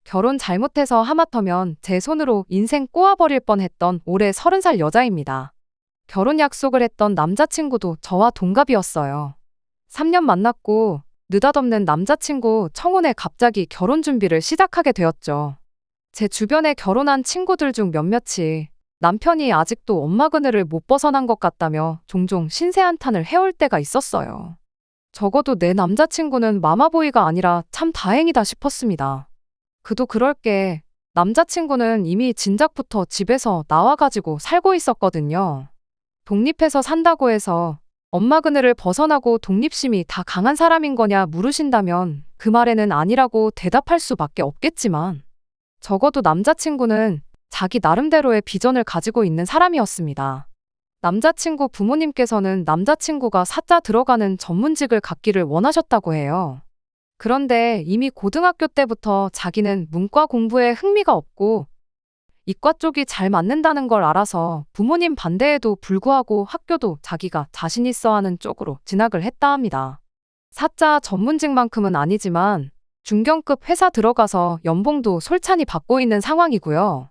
결혼 잘못해서 하마터면 제 손으로 인생 꼬아버릴 뻔했던 올해 30살 여자입니다. 결혼 약속을 했던 남자친구도 저와 동갑이었어요. 3년 만났고 느닷없는 남자친구 청혼에 갑자기 결혼 준비를 시작하게 되었죠. 제 주변에 결혼한 친구들 중 몇몇이 남편이 아직도 엄마 그늘을 못 벗어난 것 같다며 종종 신세한탄을 해올 때가 있었어요. 적어도 내 남자친구는 마마보이가 아니라 참 다행이다 싶었습니다. 그도 그럴 게 남자친구는 이미 진작부터 집에서 나와가지고 살고 있었거든요. 독립해서 산다고 해서 엄마 그늘을 벗어나고 독립심이 다 강한 사람인 거냐 물으신다면 그 말에는 아니라고 대답할 수밖에 없겠지만 적어도 남자친구는 자기 나름대로의 비전을 가지고 있는 사람이었습니다. 남자친구 부모님께서는 남자친구가 사자 들어가는 전문직을 갖기를 원하셨다고 해요. 그런데 이미 고등학교 때부터 자기는 문과 공부에 흥미가 없고 이과 쪽이 잘 맞는다는 걸 알아서 부모님 반대에도 불구하고 학교도 자기가 자신 있어 하는 쪽으로 진학을 했다 합니다. 사자 전문직만큼은 아니지만 중견급 회사 들어가서 연봉도 솔찬히 받고 있는 상황이고요.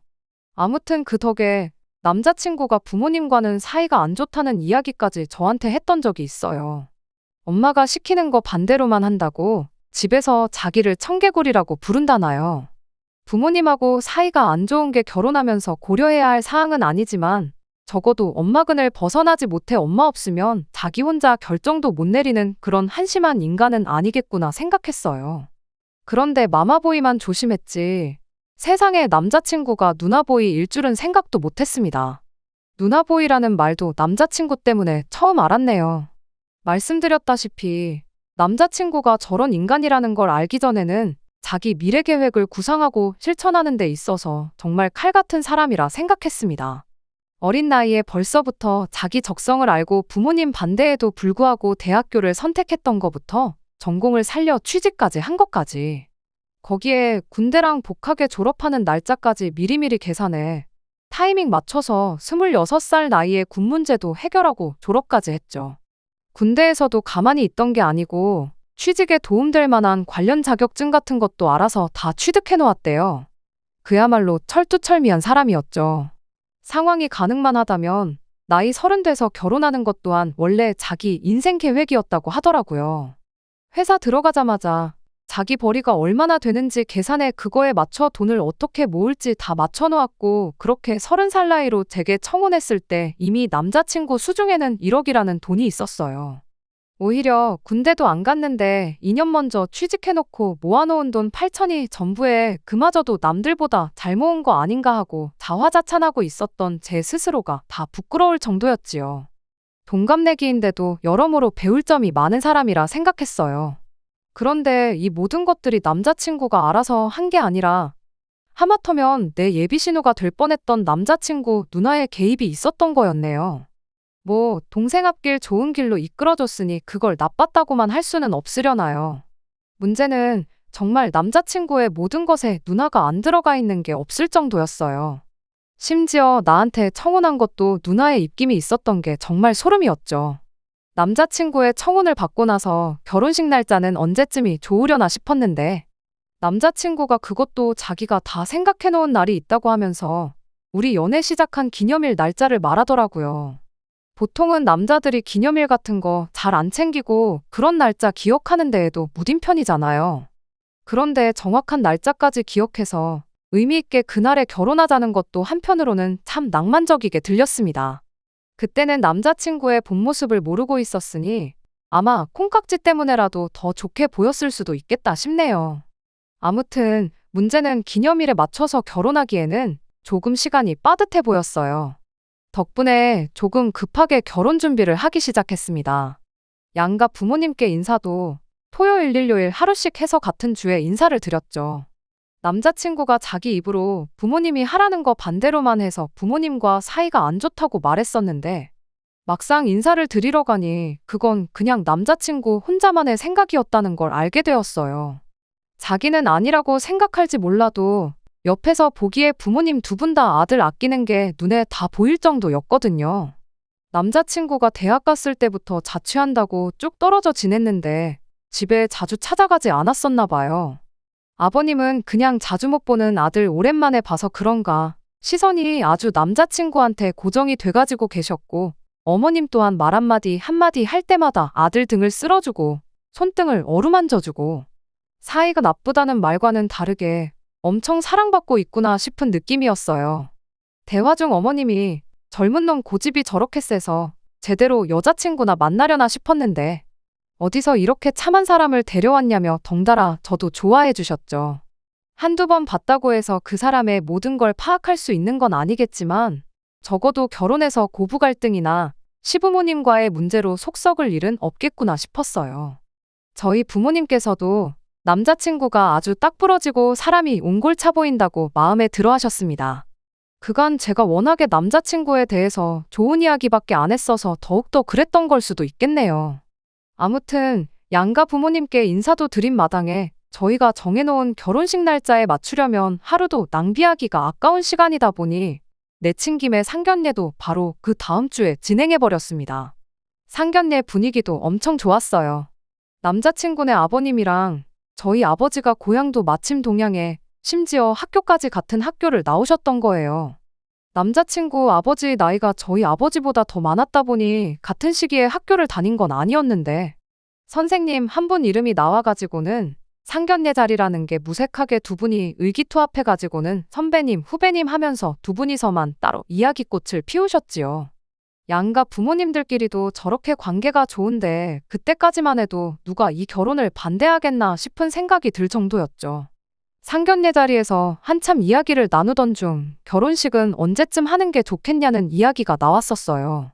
아무튼 그 덕에 남자친구가 부모님과는 사이가 안 좋다는 이야기까지 저한테 했던 적이 있어요. 엄마가 시키는 거 반대로만 한다고 집에서 자기를 청개구리라고 부른다나요. 부모님하고 사이가 안 좋은 게 결혼하면서 고려해야 할 사항은 아니지만 적어도 엄마 그늘 벗어나지 못해 엄마 없으면 자기 혼자 결정도 못 내리는 그런 한심한 인간은 아니겠구나 생각했어요. 그런데 마마보이만 조심했지 세상에 남자친구가 누나보이일 줄은 생각도 못했습니다. 누나보이라는 말도 남자친구 때문에 처음 알았네요. 말씀드렸다시피 남자친구가 저런 인간이라는 걸 알기 전에는 자기 미래 계획을 구상하고 실천하는 데 있어서 정말 칼 같은 사람이라 생각했습니다. 어린 나이에 벌써부터 자기 적성을 알고 부모님 반대에도 불구하고 대학교를 선택했던 것부터 전공을 살려 취직까지 한 것까지. 거기에 군대랑 복학에 졸업하는 날짜까지 미리미리 계산해 타이밍 맞춰서 26살 나이에 군 문제도 해결하고 졸업까지 했죠. 군대에서도 가만히 있던 게 아니고 취직에 도움될 만한 관련 자격증 같은 것도 알아서 다 취득해 놓았대요. 그야말로 철두철미한 사람이었죠. 상황이 가능만 하다면 나이 30 돼서 결혼하는 것 또한 원래 자기 인생 계획이었다고 하더라고요. 회사 들어가자마자 자기 벌이가 얼마나 되는지 계산해 그거에 맞춰 돈을 어떻게 모을지 다 맞춰 놓았고 그렇게 30살 나이로 제게 청혼했을 때 이미 남자친구 수중에는 1억이라는 돈이 있었어요. 오히려 군대도 안 갔는데 2년 먼저 취직해놓고 모아놓은 돈 8천이 전부에 그마저도 남들보다 잘 모은 거 아닌가 하고 자화자찬하고 있었던 제 스스로가 다 부끄러울 정도였지요. 동갑내기인데도 여러모로 배울 점이 많은 사람이라 생각했어요. 그런데 이 모든 것들이 남자친구가 알아서 한 게 아니라 하마터면 내 예비신우가 될 뻔했던 남자친구 누나의 개입이 있었던 거였네요. 뭐 동생 앞길 좋은 길로 이끌어줬으니 그걸 나빴다고만 할 수는 없으려나요. 문제는 정말 남자친구의 모든 것에 누나가 안 들어가 있는 게 없을 정도였어요. 심지어 나한테 청혼한 것도 누나의 입김이 있었던 게 정말 소름이었죠. 남자친구의 청혼을 받고 나서 결혼식 날짜는 언제쯤이 좋으려나 싶었는데 남자친구가 그것도 자기가 다 생각해 놓은 날이 있다고 하면서 우리 연애 시작한 기념일 날짜를 말하더라고요. 보통은 남자들이 기념일 같은 거 잘 안 챙기고 그런 날짜 기억하는 데에도 무딘 편이잖아요. 그런데 정확한 날짜까지 기억해서 의미 있게 그날에 결혼하자는 것도 한편으로는 참 낭만적이게 들렸습니다. 그때는 남자친구의 본 모습을 모르고 있었으니 아마 콩깍지 때문에라도 더 좋게 보였을 수도 있겠다 싶네요. 아무튼 문제는 기념일에 맞춰서 결혼하기에는 조금 시간이 빠듯해 보였어요. 덕분에 조금 급하게 결혼 준비를 하기 시작했습니다. 양가 부모님께 인사도 토요일, 일요일 하루씩 해서 같은 주에 인사를 드렸죠. 남자친구가 자기 입으로 부모님이 하라는 거 반대로만 해서 부모님과 사이가 안 좋다고 말했었는데 막상 인사를 드리러 가니 그건 그냥 남자친구 혼자만의 생각이었다는 걸 알게 되었어요. 자기는 아니라고 생각할지 몰라도 옆에서 보기에 부모님 두 분 다 아들 아끼는 게 눈에 다 보일 정도였거든요. 남자친구가 대학 갔을 때부터 자취한다고 쭉 떨어져 지냈는데 집에 자주 찾아가지 않았었나 봐요. 아버님은 그냥 자주 못 보는 아들 오랜만에 봐서 그런가 시선이 아주 남자친구한테 고정이 돼가지고 계셨고, 어머님 또한 말 한마디 한마디 할 때마다 아들 등을 쓸어주고 손등을 어루만져주고, 사이가 나쁘다는 말과는 다르게 엄청 사랑받고 있구나 싶은 느낌이었어요. 대화 중 어머님이 젊은 놈 고집이 저렇게 세서 제대로 여자친구나 만나려나 싶었는데 어디서 이렇게 참한 사람을 데려왔냐며 덩달아 저도 좋아해 주셨죠. 한두 번 봤다고 해서 그 사람의 모든 걸 파악할 수 있는 건 아니겠지만 적어도 결혼해서 고부 갈등이나 시부모님과의 문제로 속썩을 일은 없겠구나 싶었어요. 저희 부모님께서도 남자친구가 아주 딱 부러지고 사람이 옹골차 보인다고 마음에 들어 하셨습니다. 그간 제가 워낙에 남자친구에 대해서 좋은 이야기밖에 안 했어서 더욱더 그랬던 걸 수도 있겠네요. 아무튼 양가 부모님께 인사도 드린 마당에 저희가 정해놓은 결혼식 날짜에 맞추려면 하루도 낭비하기가 아까운 시간이다 보니 내친 김에 상견례도 바로 그 다음 주에 진행해버렸습니다. 상견례 분위기도 엄청 좋았어요. 남자친구네 아버님이랑 저희 아버지가 고향도 마침 동양에 심지어 학교까지 같은 학교를 나오셨던 거예요. 남자친구 아버지 나이가 저희 아버지보다 더 많았다 보니 같은 시기에 학교를 다닌 건 아니었는데 선생님 한 분 이름이 나와가지고는 상견례 자리라는 게 무색하게 두 분이 의기투합해가지고는 선배님, 후배님 하면서 두 분이서만 따로 이야기꽃을 피우셨지요. 양가 부모님들끼리도 저렇게 관계가 좋은데 그때까지만 해도 누가 이 결혼을 반대하겠나 싶은 생각이 들 정도였죠. 상견례 자리에서 한참 이야기를 나누던 중 결혼식은 언제쯤 하는 게 좋겠냐는 이야기가 나왔었어요.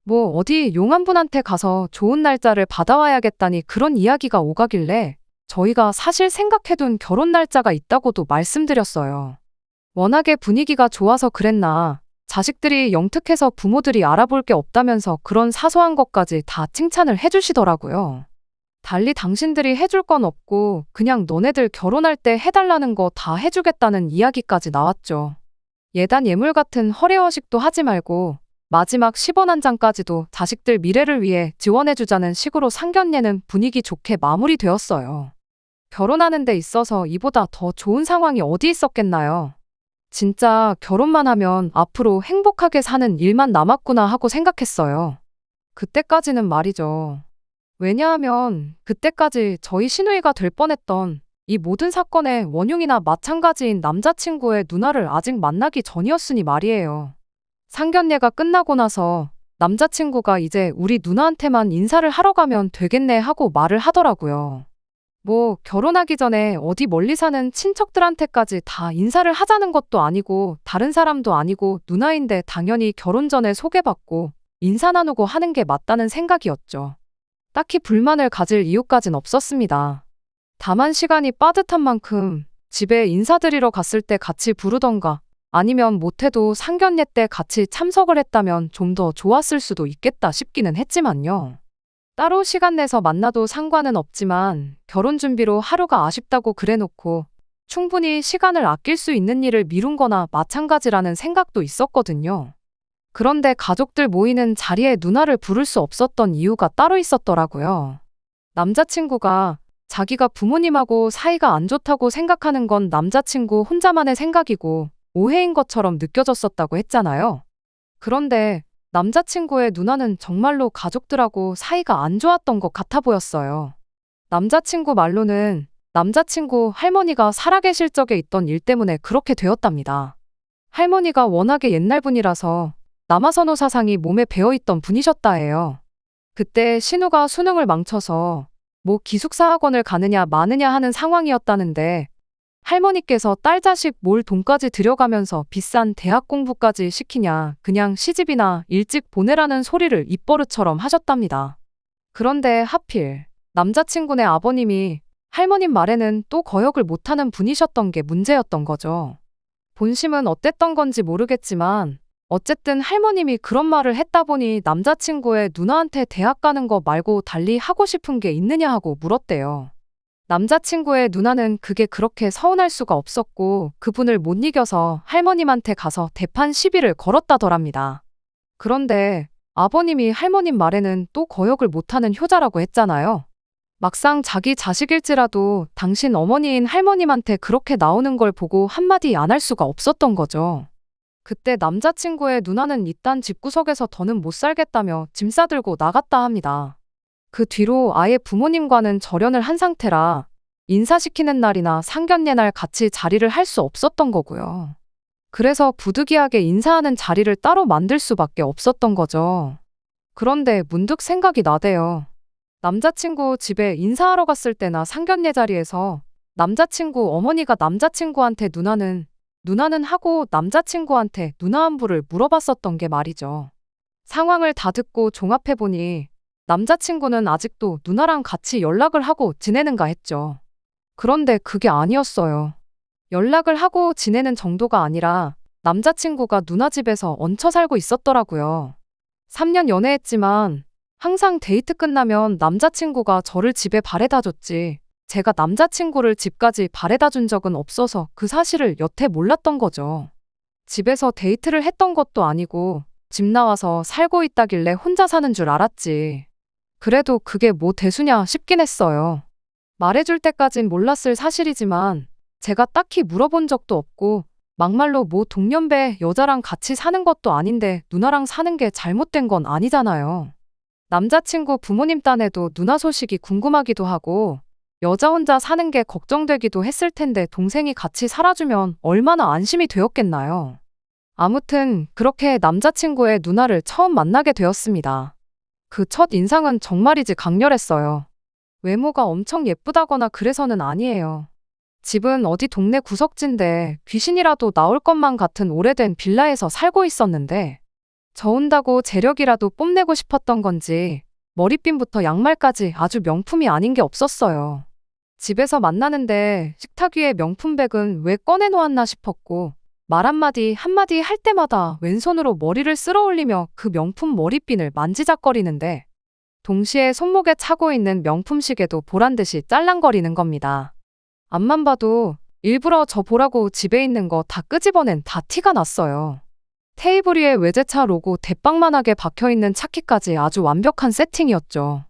뭐 어디 용한분한테 가서 좋은 날짜를 받아와야겠다니 그런 이야기가 오가길래 저희가 사실 생각해둔 결혼 날짜가 있다고도 말씀드렸어요. 워낙에 분위기가 좋아서 그랬나 자식들이 영특해서 부모들이 알아볼 게 없다면서 그런 사소한 것까지 다 칭찬을 해주시더라고요. 달리 당신들이 해줄 건 없고 그냥 너네들 결혼할 때 해달라는 거 다 해주겠다는 이야기까지 나왔죠. 예단 예물 같은 허례허식도 하지 말고 마지막 10원 한 장까지도 자식들 미래를 위해 지원해주자는 식으로 상견례는 분위기 좋게 마무리되었어요. 결혼하는 데 있어서 이보다 더 좋은 상황이 어디 있었겠나요? 진짜 결혼만 하면 앞으로 행복하게 사는 일만 남았구나 하고 생각했어요. 그때까지는 말이죠. 왜냐하면 그때까지 저희 시누이가 될 뻔했던 이 모든 사건의 원흉이나 마찬가지인 남자친구의 누나를 아직 만나기 전이었으니 말이에요. 상견례가 끝나고 나서 남자친구가 이제 우리 누나한테만 인사를 하러 가면 되겠네 하고 말을 하더라고요. 뭐 결혼하기 전에 어디 멀리 사는 친척들한테까지 다 인사를 하자는 것도 아니고 다른 사람도 아니고 누나인데 당연히 결혼 전에 소개받고 인사 나누고 하는 게 맞다는 생각이었죠. 딱히 불만을 가질 이유까진 없었습니다. 다만 시간이 빠듯한 만큼 집에 인사드리러 갔을 때 같이 부르던가 아니면 못해도 상견례 때 같이 참석을 했다면 좀 더 좋았을 수도 있겠다 싶기는 했지만요. 따로 시간 내서 만나도 상관은 없지만 결혼 준비로 하루가 아쉽다고 그래놓고 충분히 시간을 아낄 수 있는 일을 미룬 거나 마찬가지라는 생각도 있었거든요. 그런데 가족들 모이는 자리에 누나를 부를 수 없었던 이유가 따로 있었더라고요. 남자친구가 자기가 부모님하고 사이가 안 좋다고 생각하는 건 남자친구 혼자만의 생각이고 오해인 것처럼 느껴졌었다고 했잖아요. 그런데 남자친구의 누나는 정말로 가족들하고 사이가 안 좋았던 것 같아 보였어요. 남자친구 말로는 남자친구 할머니가 살아계실 적에 있던 일 때문에 그렇게 되었답니다. 할머니가 워낙에 옛날 분이라서 남아선호 사상이 몸에 배어있던 분이셨다 해요. 그때 신우가 수능을 망쳐서 뭐 기숙사 학원을 가느냐 마느냐 하는 상황이었다는데 할머니께서 딸 자식 몰 돈까지 들여가면서 비싼 대학 공부까지 시키냐 그냥 시집이나 일찍 보내라는 소리를 입버릇처럼 하셨답니다. 그런데 하필 남자친구네 아버님이 할머님 말에는 또 거역을 못하는 분이셨던 게 문제였던 거죠. 본심은 어땠던 건지 모르겠지만 어쨌든 할머님이 그런 말을 했다 보니 남자친구의 누나한테 대학 가는 거 말고 달리 하고 싶은 게 있느냐 하고 물었대요. 남자친구의 누나는 그게 그렇게 서운할 수가 없었고 그분을 못 이겨서 할머님한테 가서 대판 시비를 걸었다더랍니다. 그런데 아버님이 할머님 말에는 또 거역을 못하는 효자라고 했잖아요. 막상 자기 자식일지라도 당신 어머니인 할머님한테 그렇게 나오는 걸 보고 한마디 안 할 수가 없었던 거죠. 그때 남자친구의 누나는 이딴 집구석에서 더는 못 살겠다며 짐 싸들고 나갔다 합니다. 그 뒤로 아예 부모님과는 절연을 한 상태라 인사시키는 날이나 상견례 날 같이 자리를 할 수 없었던 거고요. 그래서 부득이하게 인사하는 자리를 따로 만들 수밖에 없었던 거죠. 그런데 문득 생각이 나대요. 남자친구 집에 인사하러 갔을 때나 상견례 자리에서 남자친구 어머니가 남자친구한테 누나는 하고 남자친구한테 누나 안부를 물어봤었던 게 말이죠. 상황을 다 듣고 종합해보니 남자친구는 아직도 누나랑 같이 연락을 하고 지내는가 했죠. 그런데 그게 아니었어요. 연락을 하고 지내는 정도가 아니라 남자친구가 누나 집에서 얹혀 살고 있었더라고요. 3년 연애했지만 항상 데이트 끝나면 남자친구가 저를 집에 바래다 줬지 제가 남자친구를 집까지 바래다 준 적은 없어서 그 사실을 여태 몰랐던 거죠. 집에서 데이트를 했던 것도 아니고 집 나와서 살고 있다길래 혼자 사는 줄 알았지. 그래도 그게 뭐 대수냐 싶긴 했어요. 말해줄 때까진 몰랐을 사실이지만 제가 딱히 물어본 적도 없고 막말로 뭐 동년배 여자랑 같이 사는 것도 아닌데 누나랑 사는 게 잘못된 건 아니잖아요. 남자친구 부모님 딴에도 누나 소식이 궁금하기도 하고 여자 혼자 사는 게 걱정되기도 했을 텐데 동생이 같이 살아주면 얼마나 안심이 되었겠나요. 아무튼 그렇게 남자친구의 누나를 처음 만나게 되었습니다. 그 첫 인상은 정말이지 강렬했어요. 외모가 엄청 예쁘다거나 그래서는 아니에요. 집은 어디 동네 구석진데 귀신이라도 나올 것만 같은 오래된 빌라에서 살고 있었는데 저 온다고 재력이라도 뽐내고 싶었던 건지 머리핀부터 양말까지 아주 명품이 아닌 게 없었어요. 집에서 만나는데 식탁 위에 명품백은 왜 꺼내놓았나 싶었고 말 한마디 할 때마다 왼손으로 머리를 쓸어 올리며 그 명품 머리핀을 만지작거리는데 동시에 손목에 차고 있는 명품 시계도 보란듯이 짤랑거리는 겁니다. 앞만 봐도 일부러 저 보라고 집에 있는 거 다 끄집어낸 다 티가 났어요. 테이블 위에 외제차 로고 대빵만하게 박혀있는 차키까지 아주 완벽한 세팅이었죠.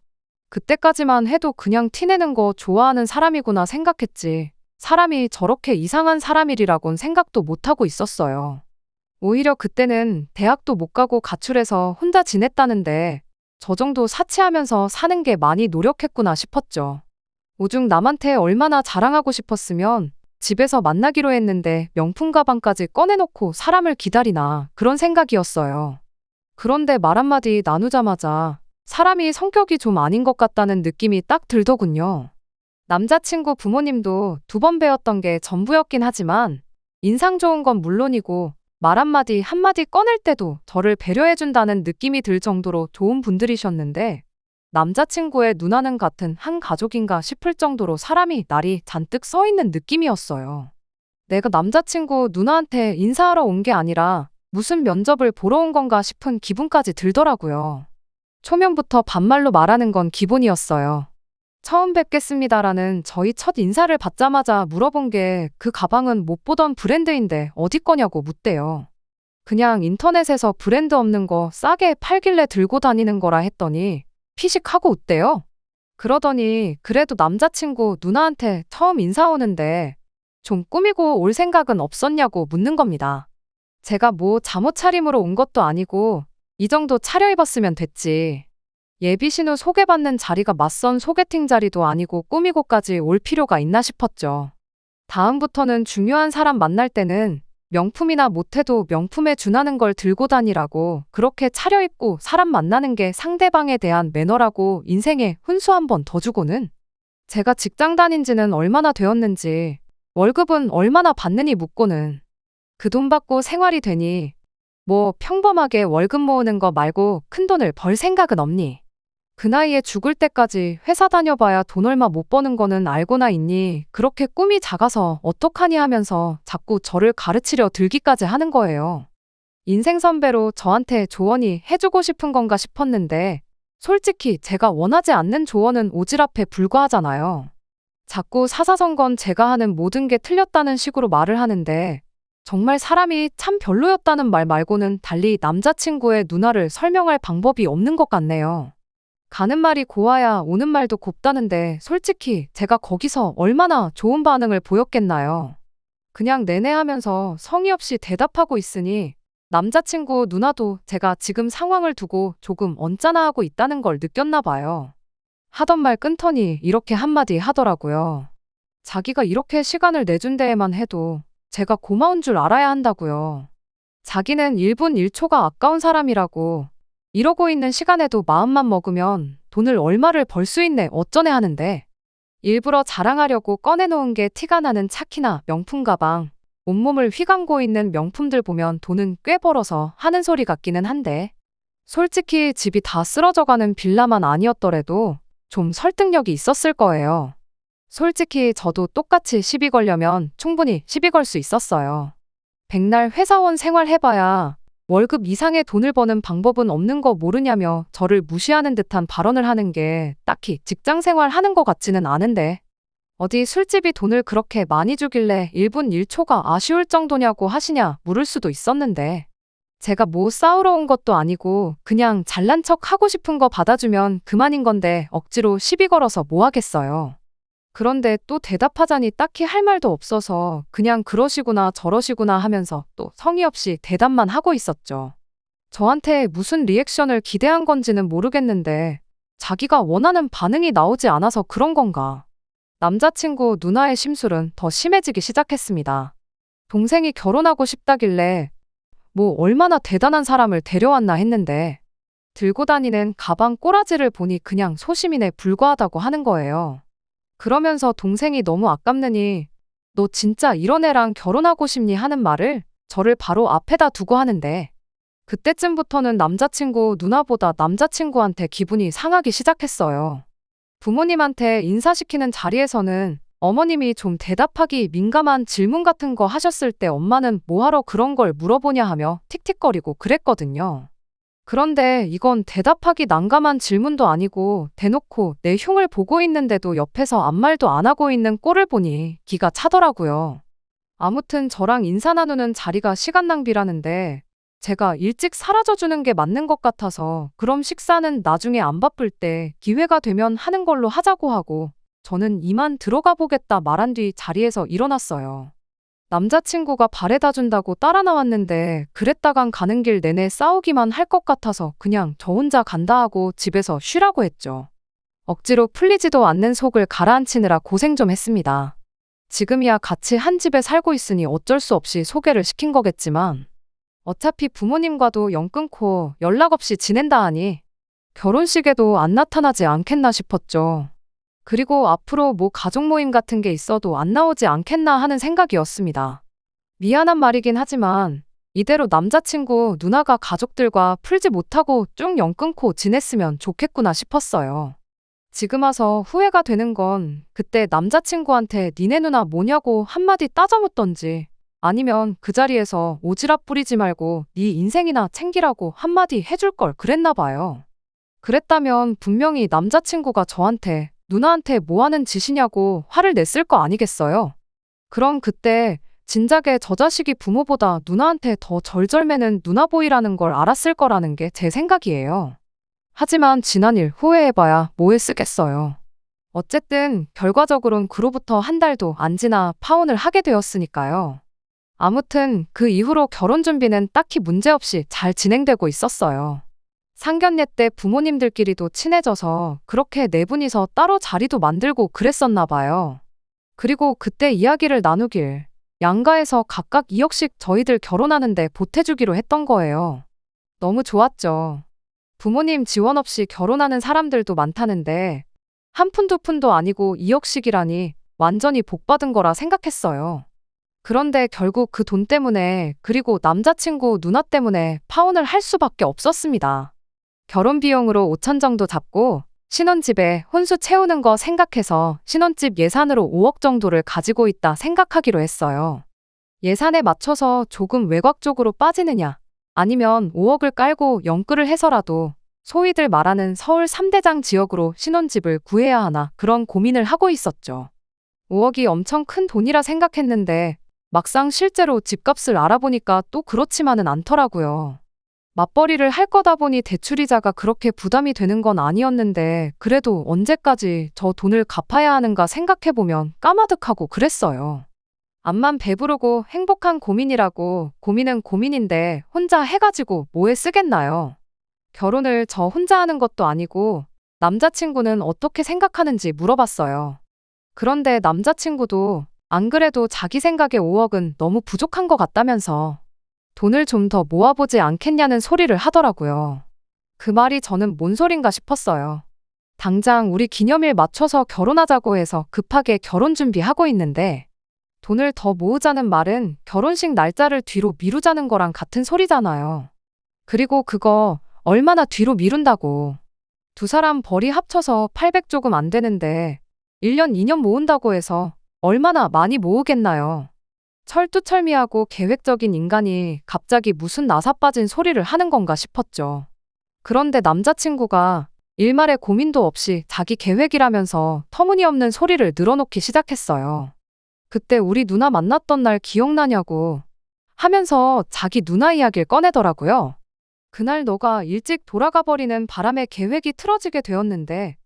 그때까지만 해도 그냥 티내는 거 좋아하는 사람이구나 생각했지. 사람이 저렇게 이상한 사람이라곤 생각도 못하고 있었어요. 오히려 그때는 대학도 못 가고 가출해서 혼자 지냈다는데 저 정도 사치하면서 사는 게 많이 노력했구나 싶었죠. 오죽 남한테 얼마나 자랑하고 싶었으면 집에서 만나기로 했는데 명품 가방까지 꺼내놓고 사람을 기다리나 그런 생각이었어요. 그런데 말 한마디 나누자마자 사람이 성격이 좀 아닌 것 같다는 느낌이 딱 들더군요. 남자친구 부모님도 2번 뵈었던 게 전부였긴 하지만 인상 좋은 건 물론이고 말 한마디 꺼낼 때도 저를 배려해준다는 느낌이 들 정도로 좋은 분들이셨는데 남자친구의 누나는 같은 한 가족인가 싶을 정도로 사람이 날이 잔뜩 써있는 느낌이었어요. 내가 남자친구 누나한테 인사하러 온 게 아니라 무슨 면접을 보러 온 건가 싶은 기분까지 들더라고요. 초면부터 반말로 말하는 건 기본이었어요. 처음 뵙겠습니다라는 저희 첫 인사를 받자마자 물어본 게 그 가방은 못 보던 브랜드인데 어디 거냐고 묻대요. 그냥 인터넷에서 브랜드 없는 거 싸게 팔길래 들고 다니는 거라 했더니 피식하고 웃대요. 그러더니 그래도 남자친구 누나한테 처음 인사 오는데 좀 꾸미고 올 생각은 없었냐고 묻는 겁니다. 제가 뭐 잠옷 차림으로 온 것도 아니고 이 정도 차려입었으면 됐지. 예비신우 소개받는 자리가 맞선 소개팅 자리도 아니고 꾸미고까지 올 필요가 있나 싶었죠. 다음부터는 중요한 사람 만날 때는 명품이나 못해도 명품에 준하는 걸 들고 다니라고 그렇게 차려입고 사람 만나는 게 상대방에 대한 매너라고 인생에 훈수 한 번 더 주고는 제가 직장 다닌 지는 얼마나 되었는지 월급은 얼마나 받느니 묻고는 그 돈 받고 생활이 되니 뭐 평범하게 월급 모으는 거 말고 큰 돈을 벌 생각은 없니? 그 나이에 죽을 때까지 회사 다녀봐야 돈 얼마 못 버는 거는 알고나 있니? 그렇게 꿈이 작아서 어떡하니 하면서 자꾸 저를 가르치려 들기까지 하는 거예요. 인생 선배로 저한테 조언이 해주고 싶은 건가 싶었는데 솔직히 제가 원하지 않는 조언은 오지랖에 불과하잖아요. 자꾸 사사성건 제가 하는 모든 게 틀렸다는 식으로 말을 하는데 정말 사람이 참 별로였다는 말 말고는 달리 남자친구의 누나를 설명할 방법이 없는 것 같네요. 가는 말이 고와야 오는 말도 곱다는데 솔직히 제가 거기서 얼마나 좋은 반응을 보였겠나요? 그냥 내내 하면서 성의 없이 대답하고 있으니 남자친구 누나도 제가 지금 상황을 두고 조금 언짢아하고 있다는 걸 느꼈나 봐요. 하던 말 끊더니 이렇게 한마디 하더라고요. 자기가 이렇게 시간을 내준 데에만 해도 제가 고마운 줄 알아야 한다고요. 자기는 1분 1초가 아까운 사람이라고 이러고 있는 시간에도 마음만 먹으면 돈을 얼마를 벌 수 있네 어쩌네 하는데 일부러 자랑하려고 꺼내놓은 게 티가 나는 차키나 명품 가방, 온몸을 휘감고 있는 명품들 보면 돈은 꽤 벌어서 하는 소리 같기는 한데 솔직히 집이 다 쓰러져가는 빌라만 아니었더라도 좀 설득력이 있었을 거예요. 솔직히 저도 똑같이 시비 걸려면 충분히 시비 걸 수 있었어요. 백날 회사원 생활해봐야 월급 이상의 돈을 버는 방법은 없는 거 모르냐며 저를 무시하는 듯한 발언을 하는 게 딱히 직장 생활 하는 것 같지는 않은데 어디 술집이 돈을 그렇게 많이 주길래 1분 1초가 아쉬울 정도냐고 하시냐 물을 수도 있었는데 제가 뭐 싸우러 온 것도 아니고 그냥 잘난 척 하고 싶은 거 받아주면 그만인 건데 억지로 시비 걸어서 뭐 하겠어요. 그런데 또 대답하자니 딱히 할 말도 없어서 그냥 그러시구나 저러시구나 하면서 또 성의 없이 대답만 하고 있었죠. 저한테 무슨 리액션을 기대한 건지는 모르겠는데 자기가 원하는 반응이 나오지 않아서 그런 건가. 남자친구 누나의 심술은 더 심해지기 시작했습니다. 동생이 결혼하고 싶다길래 뭐 얼마나 대단한 사람을 데려왔나 했는데 들고 다니는 가방 꼬라지를 보니 그냥 소시민에 불과하다고 하는 거예요. 그러면서 동생이 너무 아깝느니 너 진짜 이런 애랑 결혼하고 싶니 하는 말을 저를 바로 앞에다 두고 하는데 그때쯤부터는 남자친구 누나보다 남자친구한테 기분이 상하기 시작했어요. 부모님한테 인사시키는 자리에서는 어머님이 좀 대답하기 민감한 질문 같은 거 하셨을 때 엄마는 뭐하러 그런 걸 물어보냐 하며 틱틱거리고 그랬거든요. 그런데 이건 대답하기 난감한 질문도 아니고 대놓고 내 흉을 보고 있는데도 옆에서 아무 말도 안 하고 있는 꼴을 보니 기가 차더라고요. 아무튼 저랑 인사 나누는 자리가 시간 낭비라는데 제가 일찍 사라져주는 게 맞는 것 같아서 그럼 식사는 나중에 안 바쁠 때 기회가 되면 하는 걸로 하자고 하고 저는 이만 들어가 보겠다 말한 뒤 자리에서 일어났어요. 남자친구가 바래다 준다고 따라 나왔는데 그랬다간 가는 길 내내 싸우기만 할 것 같아서 그냥 저 혼자 간다 하고 집에서 쉬라고 했죠. 억지로 풀리지도 않는 속을 가라앉히느라 고생 좀 했습니다. 지금이야 같이 한 집에 살고 있으니 어쩔 수 없이 소개를 시킨 거겠지만 어차피 부모님과도 연 끊고 연락 없이 지낸다 하니 결혼식에도 안 나타나지 않겠나 싶었죠. 그리고 앞으로 뭐 가족 모임 같은 게 있어도 안 나오지 않겠나 하는 생각이었습니다. 미안한 말이긴 하지만 이대로 남자친구 누나가 가족들과 풀지 못하고 쭉 연 끊고 지냈으면 좋겠구나 싶었어요. 지금 와서 후회가 되는 건 그때 남자친구한테 니네 누나 뭐냐고 한마디 따져묻던지 아니면 그 자리에서 오지랖 부리지 말고 네 인생이나 챙기라고 한마디 해줄 걸 그랬나 봐요. 그랬다면 분명히 남자친구가 저한테 누나한테 뭐 하는 짓이냐고 화를 냈을 거 아니겠어요? 그럼 그때 진작에 저 자식이 부모보다 누나한테 더 절절매는 누나보이라는 걸 알았을 거라는 게 제 생각이에요. 하지만 지난 일 후회해봐야 뭐에 쓰겠어요. 어쨌든 결과적으론 그로부터 한 달도 안 지나 파혼을 하게 되었으니까요. 아무튼 그 이후로 결혼 준비는 딱히 문제없이 잘 진행되고 있었어요. 상견례 때 부모님들끼리도 친해져서 그렇게 네 분이서 따로 자리도 만들고 그랬었나 봐요. 그리고 그때 이야기를 나누길 양가에서 각각 2억씩 저희들 결혼하는데 보태주기로 했던 거예요. 너무 좋았죠. 부모님 지원 없이 결혼하는 사람들도 많다는데 한 푼 두 푼도 아니고 2억씩이라니 완전히 복받은 거라 생각했어요. 그런데 결국 그 돈 때문에 그리고 남자친구 누나 때문에 파혼을 할 수밖에 없었습니다. 결혼 비용으로 5천 정도 잡고 신혼집에 혼수 채우는 거 생각해서 신혼집 예산으로 5억 정도를 가지고 있다 생각하기로 했어요. 예산에 맞춰서 조금 외곽 쪽으로 빠지느냐 아니면 5억을 깔고 연끌을 해서라도 소위들 말하는 서울 3대장 지역으로 신혼집을 구해야 하나 그런 고민을 하고 있었죠. 5억이 엄청 큰 돈이라 생각했는데 막상 실제로 집값을 알아보니까 또 그렇지만은 않더라고요. 맞벌이를 할 거다 보니 대출이자가 그렇게 부담이 되는 건 아니었는데 그래도 언제까지 저 돈을 갚아야 하는가 생각해보면 까마득하고 그랬어요. 앞만 배부르고 행복한 고민이라고 고민은 고민인데 혼자 해가지고 뭐에 쓰겠나요? 결혼을 저 혼자 하는 것도 아니고 남자친구는 어떻게 생각하는지 물어봤어요. 그런데 남자친구도 안 그래도 자기 생각에 5억은 너무 부족한 것 같다면서 돈을 좀 더 모아보지 않겠냐는 소리를 하더라고요. 그 말이 저는 뭔 소린가 싶었어요. 당장 우리 기념일 맞춰서 결혼하자고 해서 급하게 결혼 준비하고 있는데 돈을 더 모으자는 말은 결혼식 날짜를 뒤로 미루자는 거랑 같은 소리잖아요. 그리고 그거 얼마나 뒤로 미룬다고. 두 사람 벌이 합쳐서 800 조금 안 되는데 1년 2년 모은다고 해서 얼마나 많이 모으겠나요? 철두철미하고 계획적인 인간이 갑자기 무슨 나사 빠진 소리를 하는 건가 싶었죠. 그런데 남자친구가 일말의 고민도 없이 자기 계획이라면서 터무니없는 소리를 늘어놓기 시작했어요. 그때 우리 누나 만났던 날 기억나냐고 하면서 자기 누나 이야기를 꺼내더라고요. 그날 너가 일찍 돌아가 버리는 바람에 계획이 틀어지게 되었는데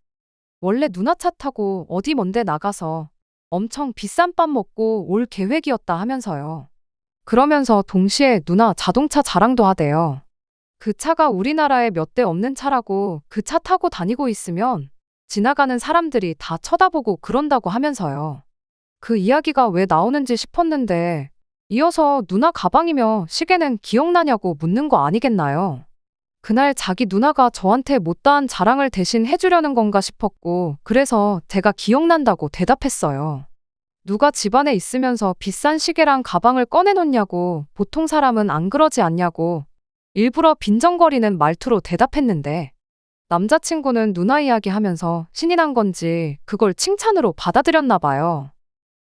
원래 누나 차 타고 어디 먼데 나가서 엄청 비싼 밥 먹고 올 계획이었다 하면서요. 그러면서 동시에 누나 자동차 자랑도 하대요. 그 차가 우리나라에 몇 대 없는 차라고 그 차 타고 다니고 있으면 지나가는 사람들이 다 쳐다보고 그런다고 하면서요. 그 이야기가 왜 나오는지 싶었는데 이어서 누나 가방이며 시계는 기억나냐고 묻는 거 아니겠나요? 그날 자기 누나가 저한테 못다한 자랑을 대신 해주려는 건가 싶었고 그래서 제가 기억난다고 대답했어요. 누가 집안에 있으면서 비싼 시계랑 가방을 꺼내놓냐고 보통 사람은 안 그러지 않냐고 일부러 빈정거리는 말투로 대답했는데 남자친구는 누나 이야기하면서 신이 난 건지 그걸 칭찬으로 받아들였나 봐요.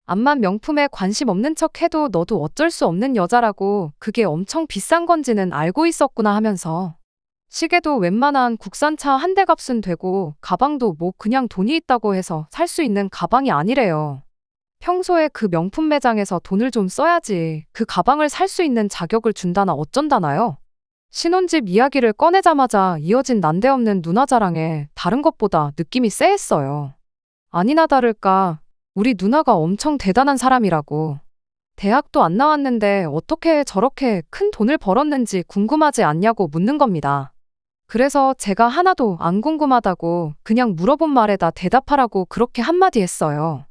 암만 명품에 관심 없는 척 해도 너도 어쩔 수 없는 여자라고 그게 엄청 비싼 건지는 알고 있었구나 하면서 시계도 웬만한 국산차 한 대 값은 되고 가방도 뭐 그냥 돈이 있다고 해서 살 수 있는 가방이 아니래요. 평소에 그 명품 매장에서 돈을 좀 써야지 그 가방을 살 수 있는 자격을 준다나 어쩐다나요? 신혼집 이야기를 꺼내자마자 이어진 난데없는 누나 자랑에 다른 것보다 느낌이 쎄했어요. 아니나 다를까 우리 누나가 엄청 대단한 사람이라고. 대학도 안 나왔는데 어떻게 저렇게 큰 돈을 벌었는지 궁금하지 않냐고 묻는 겁니다. 그래서 제가 하나도 안 궁금하다고 그냥 물어본 말에다 대답하라고 그렇게 한마디 했어요.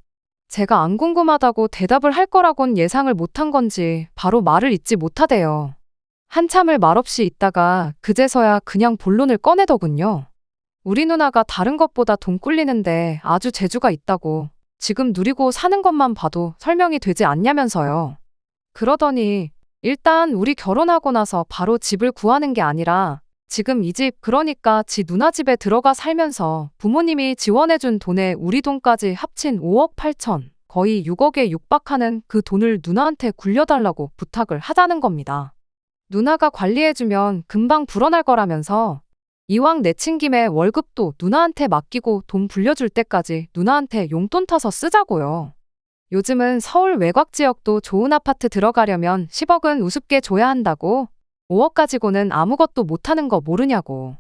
제가 안 궁금하다고 대답을 할 거라곤 예상을 못한 건지 바로 말을 잇지 못하대요. 한참을 말없이 있다가 그제서야 그냥 본론을 꺼내더군요. 우리 누나가 다른 것보다 돈 꿀리는데 아주 재주가 있다고 지금 누리고 사는 것만 봐도 설명이 되지 않냐면서요. 그러더니 일단 우리 결혼하고 나서 바로 집을 구하는 게 아니라 지금 이 집 그러니까 지 누나 집에 들어가 살면서 부모님이 지원해준 돈에 우리 돈까지 합친 5억 8천 거의 6억에 육박하는 그 돈을 누나한테 굴려달라고 부탁을 하자는 겁니다. 누나가 관리해주면 금방 불어날 거라면서 이왕 내친 김에 월급도 누나한테 맡기고 돈 불려줄 때까지 누나한테 용돈 타서 쓰자고요. 요즘은 서울 외곽 지역도 좋은 아파트 들어가려면 10억은 우습게 줘야 한다고 5억 가지고는 아무것도 못하는 거 모르냐고.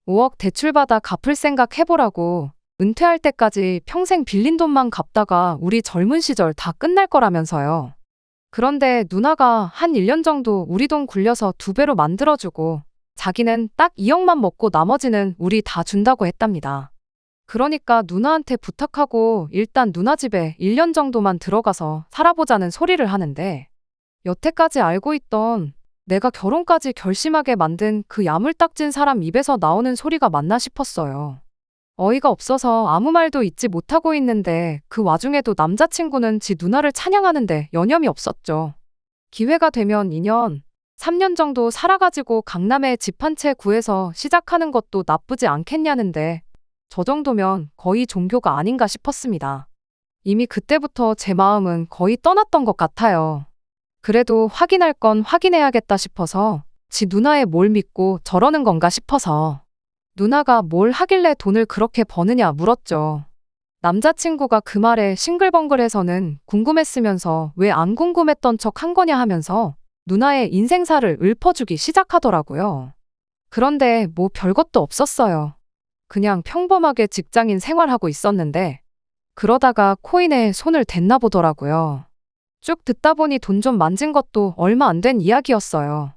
5억 대출받아 갚을 생각 해보라고. 은퇴할 때까지 평생 빌린 돈만 갚다가 우리 젊은 시절 다 끝날 거라면서요. 그런데 누나가 한 1년 정도 우리 돈 굴려서 2배로 만들어주고 자기는 딱 2억만 먹고 나머지는 우리 다 준다고 했답니다. 그러니까 누나한테 부탁하고 일단 누나 집에 1년 정도만 들어가서 살아보자는 소리를 하는데 여태까지 알고 있던 내가 결혼까지 결심하게 만든 그 야물딱진 사람 입에서 나오는 소리가 맞나 싶었어요. 어이가 없어서 아무 말도 잇지 못하고 있는데 그 와중에도 남자친구는 지 누나를 찬양하는데 여념이 없었죠. 기회가 되면 2년, 3년 정도 살아가지고 강남에 집 한 채 구해서 시작하는 것도 나쁘지 않겠냐는데 저 정도면 거의 종교가 아닌가 싶었습니다. 이미 그때부터 제 마음은 거의 떠났던 것 같아요. 그래도 확인할 건 확인해야겠다 싶어서 지 누나의 뭘 믿고 저러는 건가 싶어서 누나가 뭘 하길래 돈을 그렇게 버느냐 물었죠. 남자친구가 그 말에 싱글벙글해서는 궁금했으면서 왜 안 궁금했던 척 한 거냐 하면서 누나의 인생사를 읊어주기 시작하더라고요. 그런데 뭐 별것도 없었어요. 그냥 평범하게 직장인 생활하고 있었는데 그러다가 코인에 손을 댔나 보더라고요. 쭉 듣다 보니 돈 좀 만진 것도 얼마 안 된 이야기였어요.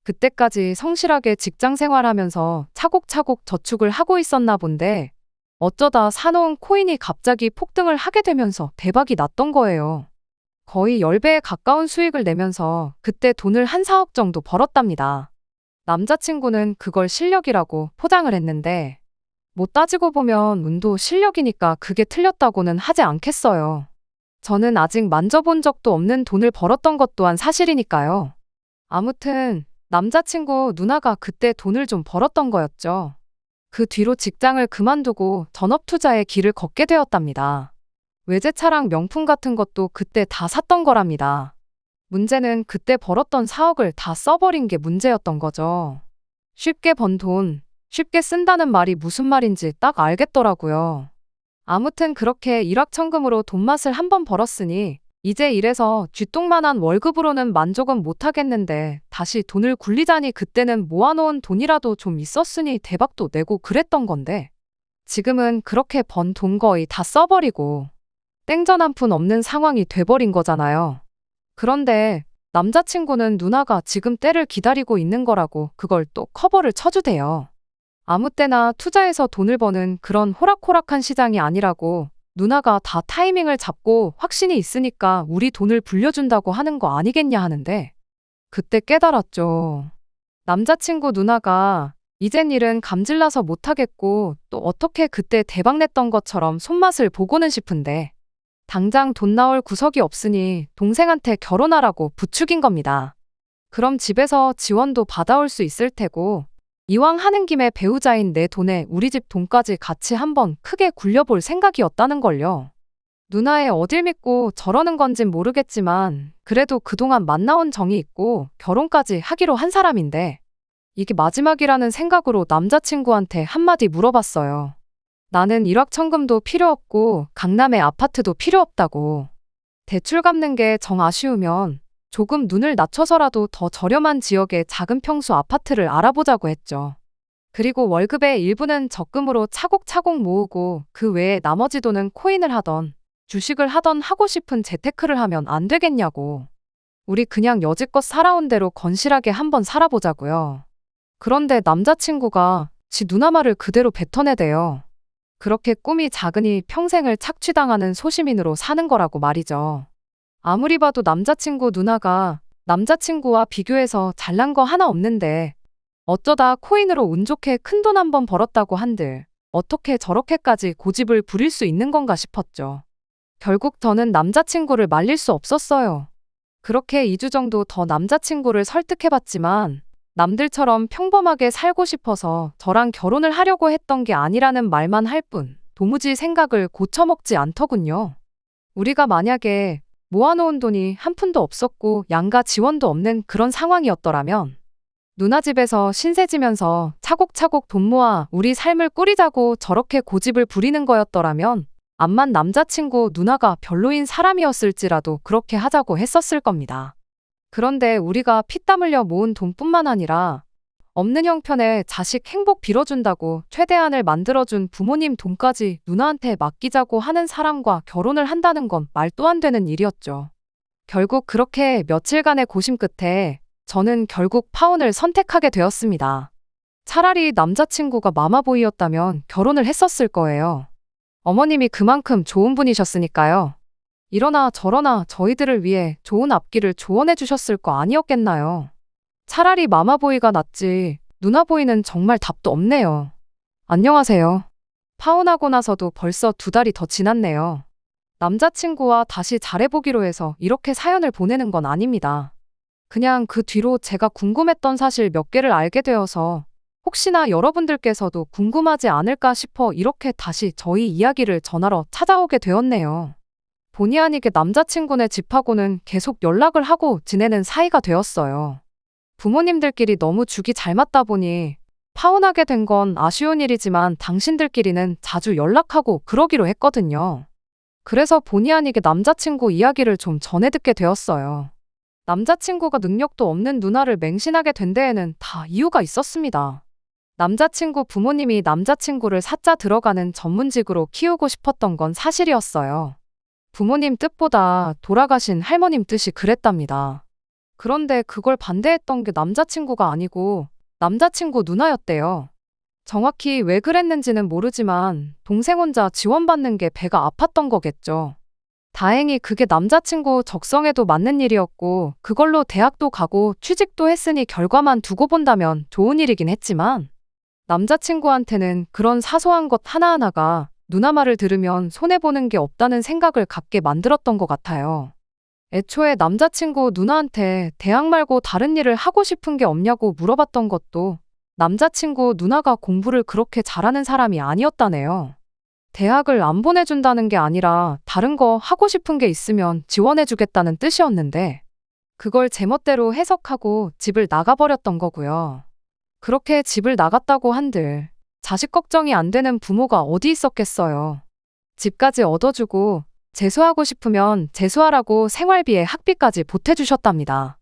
그때까지 성실하게 직장 생활하면서 차곡차곡 저축을 하고 있었나 본데 어쩌다 사놓은 코인이 갑자기 폭등을 하게 되면서 대박이 났던 거예요. 거의 10배에 가까운 수익을 내면서 그때 돈을 한 4억 정도 벌었답니다. 남자친구는 그걸 실력이라고 포장을 했는데 뭐 따지고 보면 운도 실력이니까 그게 틀렸다고는 하지 않겠어요. 저는 아직 만져본 적도 없는 돈을 벌었던 것 또한 사실이니까요. 아무튼 남자친구 누나가 그때 돈을 좀 벌었던 거였죠. 그 뒤로 직장을 그만두고 전업투자의 길을 걷게 되었답니다. 외제차랑 명품 같은 것도 그때 다 샀던 거랍니다. 문제는 그때 벌었던 4억을 다 써버린 게 문제였던 거죠. 쉽게 번 돈, 쉽게 쓴다는 말이 무슨 말인지 딱 알겠더라고요. 아무튼 그렇게 일확천금으로 돈맛을 한번 벌었으니 이제 이래서 쥐똥만한 월급으로는 만족은 못하겠는데 다시 돈을 굴리자니 그때는 모아놓은 돈이라도 좀 있었으니 대박도 내고 그랬던 건데 지금은 그렇게 번 돈 거의 다 써버리고 땡전 한 푼 없는 상황이 돼버린 거잖아요. 그런데 남자친구는 누나가 지금 때를 기다리고 있는 거라고 그걸 또 커버를 쳐주대요. 아무 때나 투자해서 돈을 버는 그런 호락호락한 시장이 아니라고 누나가 다 타이밍을 잡고 확신이 있으니까 우리 돈을 불려준다고 하는 거 아니겠냐 하는데 그때 깨달았죠. 남자친구 누나가 이젠 일은 감질나서 못하겠고 또 어떻게 그때 대박냈던 것처럼 손맛을 보고는 싶은데 당장 돈 나올 구석이 없으니 동생한테 결혼하라고 부추긴 겁니다. 그럼 집에서 지원도 받아올 수 있을 테고 이왕 하는 김에 배우자인 내 돈에 우리 집 돈까지 같이 한번 크게 굴려볼 생각이었다는 걸요. 누나의 어딜 믿고 저러는 건진 모르겠지만 그래도 그동안 만나온 정이 있고 결혼까지 하기로 한 사람인데 이게 마지막이라는 생각으로 남자친구한테 한마디 물어봤어요. 나는 일확천금도 필요 없고 강남에 아파트도 필요 없다고. 대출 갚는 게 정 아쉬우면 조금 눈을 낮춰서라도 더 저렴한 지역의 작은 평수 아파트를 알아보자고 했죠. 그리고 월급의 일부는 적금으로 차곡차곡 모으고 그 외에 나머지 돈은 코인을 하던 주식을 하던 하고 싶은 재테크를 하면 안 되겠냐고. 우리 그냥 여지껏 살아온 대로 건실하게 한번 살아보자고요. 그런데 남자친구가 지 누나 말을 그대로 뱉어내대요. 그렇게 꿈이 작으니 평생을 착취당하는 소시민으로 사는 거라고 말이죠. 아무리 봐도 남자친구 누나가 남자친구와 비교해서 잘난 거 하나 없는데 어쩌다 코인으로 운 좋게 큰돈 한 번 벌었다고 한들 어떻게 저렇게까지 고집을 부릴 수 있는 건가 싶었죠. 결국 저는 남자친구를 말릴 수 없었어요. 그렇게 2주 정도 더 남자친구를 설득해봤지만 남들처럼 평범하게 살고 싶어서 저랑 결혼을 하려고 했던 게 아니라는 말만 할 뿐 도무지 생각을 고쳐먹지 않더군요. 우리가 만약에 모아놓은 돈이 한 푼도 없었고 양가 지원도 없는 그런 상황이었더라면 누나 집에서 신세지면서 차곡차곡 돈 모아 우리 삶을 꾸리자고 저렇게 고집을 부리는 거였더라면 암만 남자친구 누나가 별로인 사람이었을지라도 그렇게 하자고 했었을 겁니다. 그런데 우리가 피땀 흘려 모은 돈뿐만 아니라 없는 형편에 자식 행복 빌어준다고 최대한을 만들어준 부모님 돈까지 누나한테 맡기자고 하는 사람과 결혼을 한다는 건 말도 안 되는 일이었죠. 결국 그렇게 며칠간의 고심 끝에 저는 결국 파혼을 선택하게 되었습니다. 차라리 남자친구가 마마보이였다면 결혼을 했었을 거예요. 어머님이 그만큼 좋은 분이셨으니까요. 이러나 저러나 저희들을 위해 좋은 앞길을 조언해 주셨을 거 아니었겠나요. 차라리 마마보이가 낫지 누나보이는 정말 답도 없네요. 안녕하세요. 파혼하고 나서도 벌써 2달이 더 지났네요. 남자친구와 다시 잘해보기로 해서 이렇게 사연을 보내는 건 아닙니다. 그냥 그 뒤로 제가 궁금했던 사실 몇 개를 알게 되어서 혹시나 여러분들께서도 궁금하지 않을까 싶어 이렇게 다시 저희 이야기를 전하러 찾아오게 되었네요. 본의 아니게 남자친구네 집하고는 계속 연락을 하고 지내는 사이가 되었어요. 부모님들끼리 너무 죽이 잘 맞다 보니 파혼하게 된 건 아쉬운 일이지만 당신들끼리는 자주 연락하고 그러기로 했거든요. 그래서 본의 아니게 남자친구 이야기를 좀 전해 듣게 되었어요. 남자친구가 능력도 없는 누나를 맹신하게 된 데에는 다 이유가 있었습니다. 남자친구 부모님이 남자친구를 사자 들어가는 전문직으로 키우고 싶었던 건 사실이었어요. 부모님 뜻보다 돌아가신 할머님 뜻이 그랬답니다. 그런데 그걸 반대했던 게 남자친구가 아니고 남자친구 누나였대요. 정확히 왜 그랬는지는 모르지만 동생 혼자 지원받는 게 배가 아팠던 거겠죠. 다행히 그게 남자친구 적성에도 맞는 일이었고 그걸로 대학도 가고 취직도 했으니 결과만 두고 본다면 좋은 일이긴 했지만 남자친구한테는 그런 사소한 것 하나하나가 누나 말을 들으면 손해보는 게 없다는 생각을 갖게 만들었던 것 같아요. 애초에 남자친구 누나한테 대학 말고 다른 일을 하고 싶은 게 없냐고 물어봤던 것도 남자친구 누나가 공부를 그렇게 잘하는 사람이 아니었다네요. 대학을 안 보내준다는 게 아니라 다른 거 하고 싶은 게 있으면 지원해주겠다는 뜻이었는데 그걸 제멋대로 해석하고 집을 나가버렸던 거고요. 그렇게 집을 나갔다고 한들 자식 걱정이 안 되는 부모가 어디 있었겠어요. 집까지 얻어주고 재수하고 싶으면 재수하라고 생활비에 학비까지 보태주셨답니다.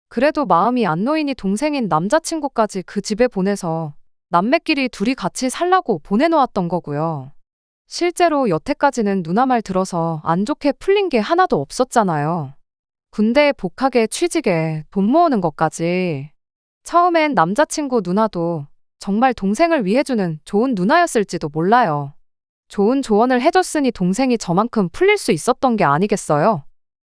그래도 마음이 안 놓이니 동생인 남자친구까지 그 집에 보내서 남매끼리 둘이 같이 살라고 보내놓았던 거고요. 실제로 여태까지는 누나 말 들어서 안 좋게 풀린 게 하나도 없었잖아요. 군대에 복학에 취직에 돈 모으는 것까지. 처음엔 남자친구 누나도 정말 동생을 위해주는 좋은 누나였을지도 몰라요. 좋은 조언을 해줬으니 동생이 저만큼 풀릴 수 있었던 게 아니겠어요?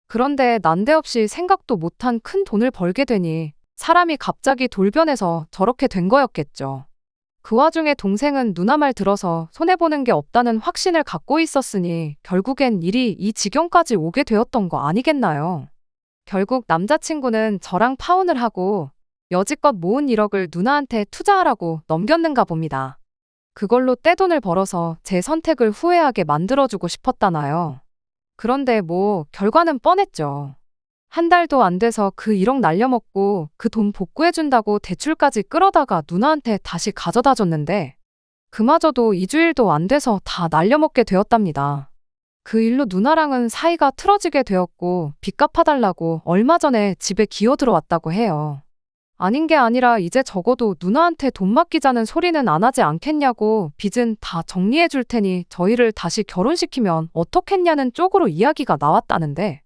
그런데 난데없이 생각도 못한 큰 돈을 벌게 되니 사람이 갑자기 돌변해서 저렇게 된 거였겠죠. 그 와중에 동생은 누나 말 들어서 손해보는 게 없다는 확신을 갖고 있었으니 결국엔 일이 이 지경까지 오게 되었던 거 아니겠나요? 결국 남자친구는 저랑 파혼을 하고 여지껏 모은 1억을 누나한테 투자하라고 넘겼는가 봅니다. 그걸로 떼돈을 벌어서 제 선택을 후회하게 만들어주고 싶었다나요. 그런데 뭐 결과는 뻔했죠. 한 달도 안 돼서 그 1억 날려먹고 그 돈 복구해준다고 대출까지 끌어다가 누나한테 다시 가져다 줬는데 그마저도 2주일도 안 돼서 다 날려먹게 되었답니다. 그 일로 누나랑은 사이가 틀어지게 되었고 빚 갚아달라고 얼마 전에 집에 기어들어왔다고 해요. 아닌 게 아니라 이제 적어도 누나한테 돈 맡기자는 소리는 안 하지 않겠냐고 빚은 다 정리해 줄 테니 저희를 다시 결혼시키면 어떻겠냐는 쪽으로 이야기가 나왔다는데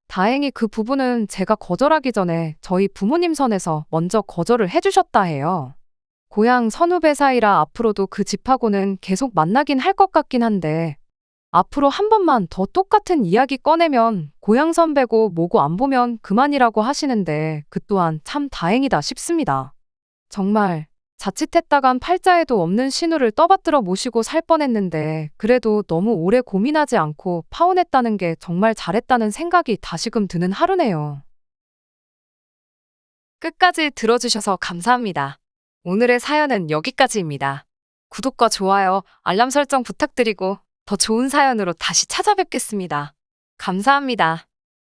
다행히 그 부분은 제가 거절하기 전에 저희 부모님 선에서 먼저 거절을 해주셨다 해요. 고향 선후배 사이라 앞으로도 그 집하고는 계속 만나긴 할 것 같긴 한데 앞으로 한 번만 더 똑같은 이야기 꺼내면 고향 선배고 뭐고 안 보면 그만이라고 하시는데 그 또한 참 다행이다 싶습니다. 정말 자칫했다간 팔자에도 없는 신우를 떠받들어 모시고 살 뻔했는데 그래도 너무 오래 고민하지 않고 파혼했다는 게 정말 잘했다는 생각이 다시금 드는 하루네요. 끝까지 들어주셔서 감사합니다. 오늘의 사연은 여기까지입니다. 구독과 좋아요, 알람 설정 부탁드리고 더 좋은 사연으로 다시 찾아뵙겠습니다. 감사합니다.